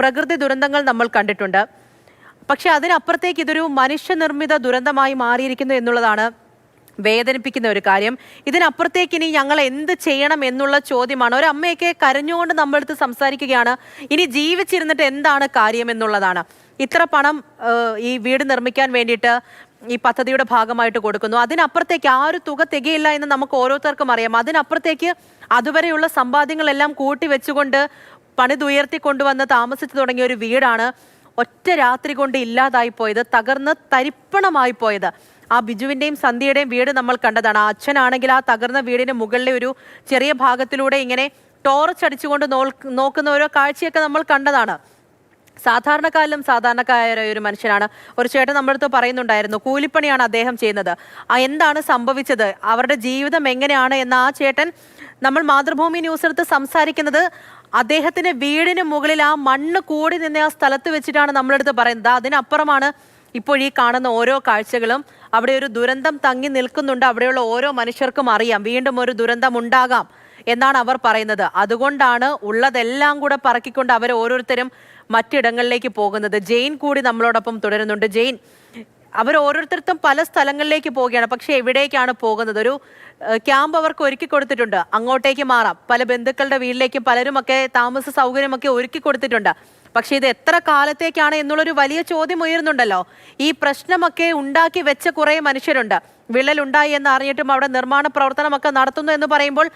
പ്രകൃതി ദുരന്തങ്ങൾ നമ്മൾ കണ്ടിട്ടുണ്ട്. പക്ഷെ അതിനപ്പുറത്തേക്ക് ഇതൊരു മനുഷ്യനിർമ്മിത ദുരന്തമായി മാറിയിരിക്കുന്നു എന്നുള്ളതാണ് വേദനിപ്പിക്കുന്ന ഒരു കാര്യം. ഇതിനപ്പുറത്തേക്ക് ഇനി ഞങ്ങൾ എന്ത് ചെയ്യണം എന്നുള്ള ചോദ്യമാണ്. ഒരമ്മയൊക്കെ കരഞ്ഞുകൊണ്ട് നമ്മളടുത്ത് സംസാരിക്കുകയാണ്, ഇനി ജീവിച്ചിരുന്നിട്ട് എന്താണ് കാര്യം എന്നുള്ളതാണ്. ഇത്ര പണം ഈ വീട് നിർമ്മിക്കാൻ വേണ്ടിയിട്ട് ഈ പദ്ധതിയുടെ ഭാഗമായിട്ട് കൊടുക്കുന്നു. അതിനപ്പുറത്തേക്ക് ആ ഒരു തുക തികയില്ല എന്ന് നമുക്ക് ഓരോരുത്തർക്കും അറിയാം. അതിനപ്പുറത്തേക്ക് അതുവരെയുള്ള സമ്പാദ്യങ്ങളെല്ലാം കൂട്ടി വെച്ചുകൊണ്ട് പണിതുയർത്തി കൊണ്ടുവന്ന് താമസിച്ചു തുടങ്ങിയ ഒരു വീടാണ് ഒറ്റ രാത്രി കൊണ്ട് ഇല്ലാതായി പോയത്, തകർന്ന് തരിപ്പണമായി പോയത്. ആ ബിജുവിൻ്റെയും സന്ധ്യയുടെയും വീട് നമ്മൾ കണ്ടതാണ്. ആ അച്ഛനാണെങ്കിൽ ആ തകർന്ന വീടിന് മുകളിലെ ഒരു ചെറിയ ഭാഗത്തിലൂടെ ഇങ്ങനെ ടോർച്ച് അടിച്ചുകൊണ്ട് നോക്കുന്ന ഓരോ കാഴ്ചയൊക്കെ നമ്മൾ കണ്ടതാണ്. സാധാരണക്കാരായ ഒരു മനുഷ്യനാണ്. ഒരു ചേട്ടൻ നമ്മുടെ അടുത്ത് പറയുന്നുണ്ടായിരുന്നു, കൂലിപ്പണിയാണ് അദ്ദേഹം ചെയ്യുന്നത്. എന്താണ് സംഭവിച്ചത്, അവരുടെ ജീവിതം എങ്ങനെയാണ് എന്ന് ആ ചേട്ടൻ നമ്മൾ മാതൃഭൂമി ന്യൂസ് എടുത്ത് സംസാരിക്കുന്നത് അദ്ദേഹത്തിന്റെ വീടിന് മുകളിൽ ആ മണ്ണ് കൂടി നിന്ന ആ സ്ഥലത്ത് വെച്ചിട്ടാണ് നമ്മളെടുത്ത് പറയുന്നത്. അതിനപ്പുറമാണ് ഇപ്പോൾ ഈ കാണുന്ന ഓരോ കാഴ്ചകളും. അവിടെ ഒരു ദുരന്തം തങ്ങി നിൽക്കുന്നുണ്ട്. അവിടെയുള്ള ഓരോ മനുഷ്യർക്കും അറിയാം വീണ്ടും ഒരു ദുരന്തം ഉണ്ടാകാം എന്നാണ് അവർ പറയുന്നത്. അതുകൊണ്ടാണ് ഉള്ളതെല്ലാം കൂടെ പറക്കിക്കൊണ്ട് അവർ ഓരോരുത്തരും മറ്റിടങ്ങളിലേക്ക് പോകുന്നത്. ജെയിൻ കൂടി നമ്മളോടൊപ്പം തുടരുന്നുണ്ട്. ജെയിൻ, അവർ ഓരോരുത്തർക്കും പല സ്ഥലങ്ങളിലേക്ക് പോവുകയാണ്. പക്ഷെ എവിടേക്കാണ് പോകുന്നത്? ഒരു ക്യാമ്പ് അവർക്ക് ഒരുക്കി കൊടുത്തിട്ടുണ്ട്, അങ്ങോട്ടേക്ക് മാറാം. പല ബന്ധുക്കളുടെ വീട്ടിലേക്കും പലരുമൊക്കെ താമസ സൗകര്യമൊക്കെ ഒരുക്കി കൊടുത്തിട്ടുണ്ട്. പക്ഷെ ഇത് എത്ര കാലത്തേക്കാണ് എന്നുള്ളൊരു വലിയ ചോദ്യം ഉയരുന്നുണ്ടല്ലോ. ഈ പ്രശ്നമൊക്കെ ഉണ്ടാക്കി വെച്ച കുറേ മനുഷ്യരുണ്ട്. വിള്ളലുണ്ടായി എന്ന് അറിഞ്ഞിട്ടും അവിടെ നിർമ്മാണ പ്രവർത്തനമൊക്കെ നടത്തുന്നു എന്ന് പറയുമ്പോൾ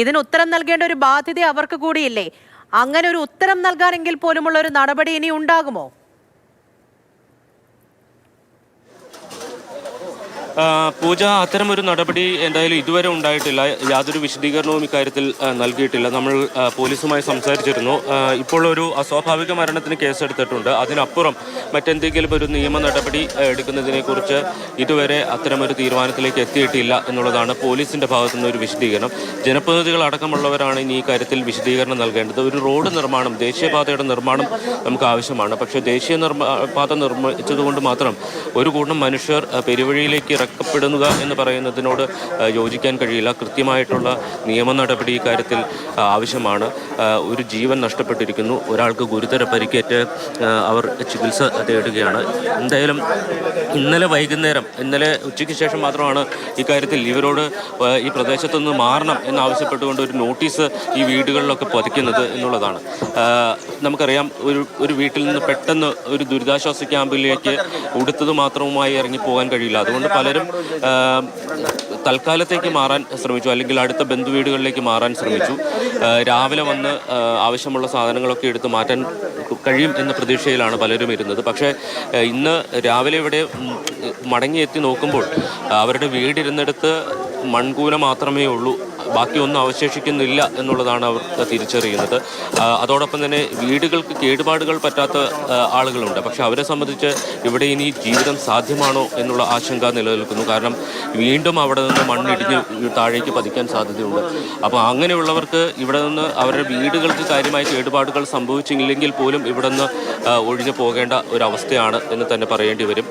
ഇതിന് ഉത്തരം നൽകേണ്ട ഒരു ബാധ്യത അവർക്ക് കൂടിയില്ലേ? അങ്ങനെ ഒരു ഉത്തരം നൽകാനെങ്കിൽ പോലുമുള്ള ഒരു നടപടി ഇനി ഉണ്ടാകുമോ? പൂജ, അത്തരമൊരു നടപടി എന്തായാലും ഇതുവരെ ഉണ്ടായിട്ടില്ല. യാതൊരു വിശദീകരണവും ഇക്കാര്യത്തിൽ നൽകിയിട്ടില്ല. നമ്മൾ പോലീസുമായി സംസാരിച്ചിരുന്നു. ഇപ്പോൾ ഒരു അസ്വാഭാവിക മരണത്തിന് കേസെടുത്തിട്ടുണ്ട്. അതിനപ്പുറം മറ്റെന്തെങ്കിലും ഒരു നിയമ നടപടി എടുക്കുന്നതിനെക്കുറിച്ച് ഇതുവരെ അത്തരമൊരു തീരുമാനത്തിലേക്ക് എത്തിയിട്ടില്ല എന്നുള്ളതാണ് പോലീസിൻ്റെ ഭാഗത്തുനിന്ന് ഒരു വിശദീകരണം. ജനപ്രതിനിധികൾ അടക്കമുള്ളവരാണ് ഇനി ഈ കാര്യത്തിൽ വിശദീകരണം നൽകേണ്ടത്. ഒരു റോഡ് നിർമ്മാണം, ദേശീയപാതയുടെ നിർമ്മാണം നമുക്ക് ആവശ്യമാണ്. പക്ഷേ ദേശീയ പാത നിർമ്മിച്ചതുകൊണ്ട് മാത്രം ഒരു കൂട്ടം മനുഷ്യർ പെരുവഴിയിലേക്ക് ഇറക്കപ്പെടുക എന്ന് പറയുന്നതിനോട് യോജിക്കാൻ കഴിയില്ല. കൃത്യമായിട്ടുള്ള നിയമ നടപടി ഇക്കാര്യത്തിൽ ആവശ്യമാണ്. ഒരു ജീവൻ നഷ്ടപ്പെട്ടിരിക്കുന്നു, ഒരാൾക്ക് ഗുരുതര പരിക്കേറ്റ് അവർ ചികിത്സ തേടുകയാണ്. എന്തായാലും ഇന്നലെ ഉച്ചയ്ക്ക് ശേഷം മാത്രമാണ് ഇക്കാര്യത്തിൽ ഇവരോട് ഈ പ്രദേശത്തുനിന്ന് മാറണം എന്നാവശ്യപ്പെട്ടുകൊണ്ട് ഒരു നോട്ടീസ് ഈ വീടുകളിലൊക്കെ പതിക്കുന്നത് എന്നുള്ളതാണ്. നമുക്കറിയാം, ഒരു വീട്ടിൽ നിന്ന് പെട്ടെന്ന് ഒരു ദുരിതാശ്വാസ ക്യാമ്പിലേക്ക് ഉടുത്തത് മാത്രവുമായി ഇറങ്ങിപ്പോകാൻ കഴിയില്ല. അതുകൊണ്ട് പലരും തൽക്കാലത്തേക്ക് മാറാൻ ശ്രമിച്ചു, അല്ലെങ്കിൽ അടുത്ത ബന്ധുവീടുകളിലേക്ക് മാറാൻ ശ്രമിച്ചു. രാവിലെ വന്ന് ആവശ്യമുള്ള സാധനങ്ങളൊക്കെ എടുത്ത് മാറ്റാൻ കഴിയും എന്ന പ്രതീക്ഷയിലാണ് പലരും ഇരുന്നത്. പക്ഷേ ഇന്ന് രാവിലെ ഇവിടെ മടങ്ങിയെത്തി നോക്കുമ്പോൾ അവരുടെ വീടിരുന്നിടത്ത് മൺകൂന മാത്രമേ ഉള്ളൂ, ബാക്കിയൊന്നും അവശേഷിക്കുന്നില്ല എന്നുള്ളതാണ് അവർ തിരിച്ചറിയുന്നത്. അതോടൊപ്പം തന്നെ വീടുകൾക്ക് കേടുപാടുകൾ പറ്റാത്ത ആളുകളുണ്ട്. പക്ഷെ അവരെ സംബന്ധിച്ച് ഇവിടെ ഇനി ജീവിതം സാധ്യമാണോ എന്നുള്ള ആശങ്ക നിലനിൽക്കുന്നു. കാരണം വീണ്ടും അവിടെ നിന്ന് മണ്ണിടിഞ്ഞ് താഴേക്ക് പതിക്കാൻ സാധ്യതയുണ്ട്. അപ്പോൾ അങ്ങനെയുള്ളവർക്ക് ഇവിടെ നിന്ന് അവരുടെ വീടുകൾക്ക് കാര്യമായ കേടുപാടുകൾ സംഭവിച്ചില്ലെങ്കിൽ പോലും ഇവിടെ നിന്ന് ഒഴിഞ്ഞു പോകേണ്ട ഒരവസ്ഥയാണ് എന്ന് തന്നെ പറയേണ്ടി വരും.